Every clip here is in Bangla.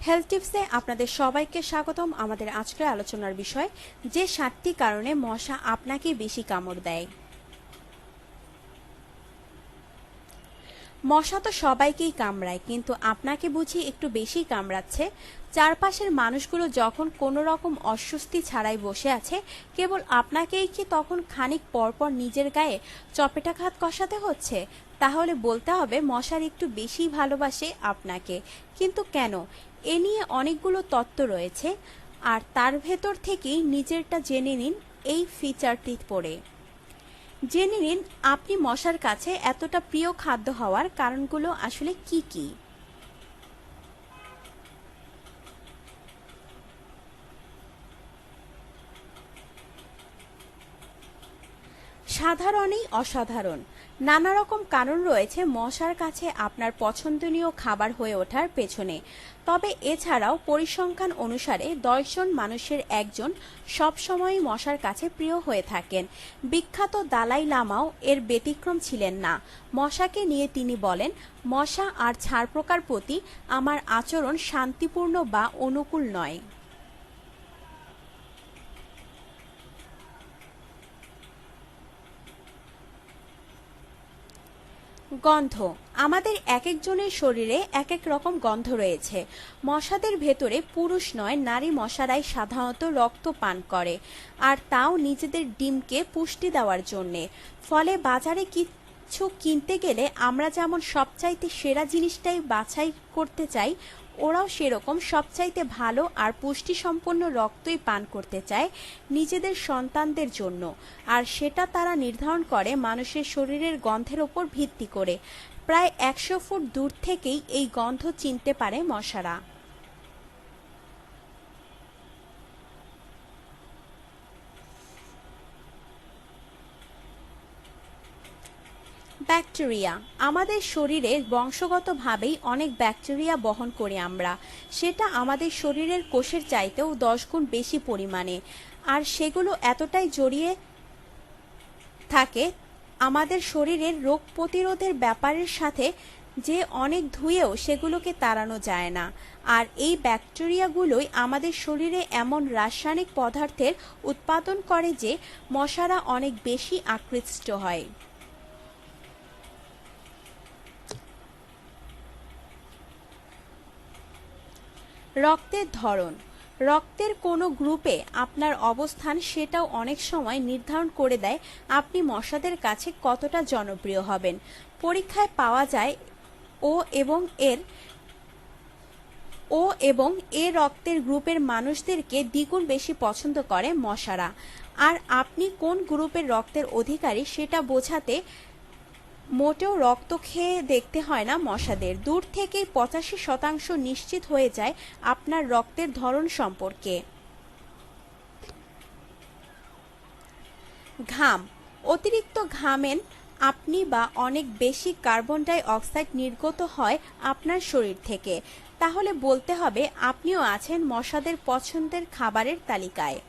হেলথ টিপসে আপনাদের সবাইকে স্বাগতম। আমাদের আজকের আলোচনার বিষয় যে 7টি কারণে মশা আপনাকে বেশি কামড় দেয়। মশা তো সবাইকেই কামড়ায়, কিন্তু আপনাকে বুঝি একটু বেশি কামড়াচ্ছে। চারপাশের মানুষগুলো যখন কোনো রকম অস্বস্তি ছাড়াই বসে আছে, কেবল আপনাকেই কি তখন খানিক পরপর নিজের গায়ে চপেটাঘাত কষাতে হচ্ছে? তাহলে বলতে হবে মশার একটু বেশি ভালোবাসে আপনাকে। কিন্তু কেন? এ নিয়ে অনেকগুলো তত্ত্ব রয়েছে, আর তার ভেতর থেকেই নিজেরটা জেনে নিন এই ফিচারটি পড়ে। জেনে নিন আপনি মশার কাছে এতটা প্রিয় খাদ্য হওয়ার কারণগুলো আসলে কি কি। সাধারণই অসাধারণ। নানা রকম কারণ রয়েছে মশার কাছে আপনার পছন্দনীয় খাবার হয়ে ওঠার পেছনে। তবে এছাড়াও পরিসংখ্যান অনুসারে 10 জন মানুষের একজন সবসময়ই মশার কাছে প্রিয় হয়ে থাকেন। বিখ্যাত দালাই লামাও এর ব্যতিক্রম ছিলেন না। মশাকে নিয়ে তিনি বলেন, মশা আর ছারপোকার প্রতি আমার আচরণ শান্তিপূর্ণ বা অনুকূল নয়। গন্ধ। আমাদের এক একজনের শরীরে এক এক রকম গন্ধ রয়েছে। মশাদের ভেতরে পুরুষ নয়, নারী মশারাই সাধারণত রক্ত পান করে, আর তাও নিজেদের ডিমকে পুষ্টি দেওয়ার জন্যে। ফলে বাজারে কিছু কিনতে গেলে আমরা যেমন সবচাইতে সেরা জিনিসটাই বাছাই করতে চাই, ওরাও সেরকম সবচাইতে ভালো আর পুষ্টিসম্পন্ন রক্তই পান করতে চায় নিজেদের সন্তানদের জন্য। আর সেটা তারা নির্ধারণ করে মানুষের শরীরের গন্ধের ওপর ভিত্তি করে। প্রায় 100 ফুট দূর থেকেই এই গন্ধ চিনতে পারে মশারা। ব্যাকটেরিয়া। আমাদের শরীরে বংশগতভাবেই অনেক ব্যাকটেরিয়া বহন করি আমরা। সেটা আমাদের শরীরের কোষের চাইতেও 10 গুণ বেশি পরিমাণে। আর সেগুলো এতটাই জড়িয়ে থাকে আমাদের শরীরের রোগ প্রতিরোধের ব্যাপারের সাথে যে অনেক ধুয়েও সেগুলোকে তাড়ানো যায় না। আর এই ব্যাকটেরিয়াগুলোই আমাদের শরীরে এমন রাসায়নিক পদার্থের উৎপাদন করে যে মশারা অনেক বেশি আকৃষ্ট হয়। রক্তের ধরন। রক্তের কোনো গ্রুপে আপনার অবস্থান সেটাও অনেক সময় নির্ধারণ করে দেয় আপনি মশাদের কাছে কতটা জনপ্রিয় হবেন। পরীক্ষায় পাওয়া যায় ও এবং এর রক্তের গ্রুপের মানুষদেরকে দ্বিগুণ বেশি পছন্দ করে মশারা। আর আপনি কোন গ্রুপের রক্তের অধিকারী সেটা বোঝাতে মোটেও রক্ত খেয়ে দেখতে হয় না মশাদের। দূর থেকেই 85% নিশ্চিত হয়ে যায় আপনার রক্তের ধরন সম্পর্কে। ঘাম। অতিরিক্ত ঘামেন আপনি বা অনেক বেশি কার্বন ডাই অক্সাইড নির্গত হয় আপনার শরীর থেকে, তাহলে বলতে হবে আপনিও আছেন মশাদের পছন্দের খাবারের তালিকায়।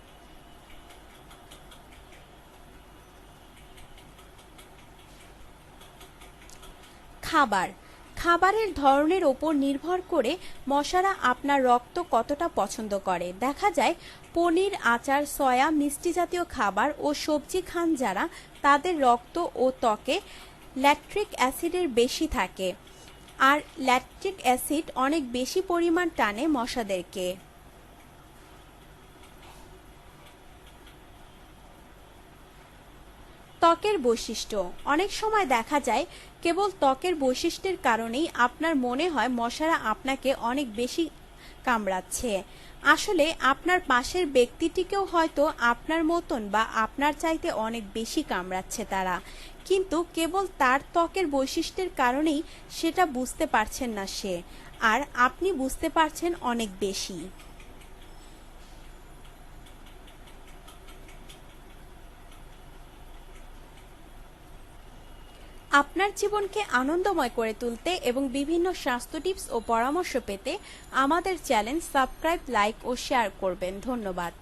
খাবার। খাবারের ধরনের ওপর নির্ভর করে মশারা আপনার রক্ত কতটা পছন্দ করে। দেখা যায় পনির, আচার, সয়া, মিষ্টি জাতীয় খাবার ও সবজি খান যারা, তাদের রক্ত ও ত্বকে ল্যাকটিক অ্যাসিডের বেশি থাকে। আর ল্যাকটিক অ্যাসিড অনেক বেশি পরিমাণ টানে মশাদেরকে। ত্বকের বৈশিষ্ট্য। অনেক সময় দেখা যায় কেবল ত্বকের বৈশিষ্ট্যের কারণেই আপনার মনে হয় মশারা আপনাকে অনেক বেশি কামড়াচ্ছে। আসলে আপনার পাশের ব্যক্তিটিকেও হয়তো আপনার মতন বা আপনার চাইতে অনেক বেশি কামড়াচ্ছে তারা, কিন্তু কেবল তার ত্বকের বৈশিষ্ট্যের কারণেই সেটা বুঝতে পারছেন না সে, আর আপনি বুঝতে পারছেন অনেক বেশি। আপনার জীবনকে আনন্দময় করে তুলতে এবং বিভিন্ন স্বাস্থ্য টিপস ও পরামর্শ পেতে আমাদের চ্যানেল সাবস্ক্রাইব, লাইক ও শেয়ার করবেন। ধন্যবাদ।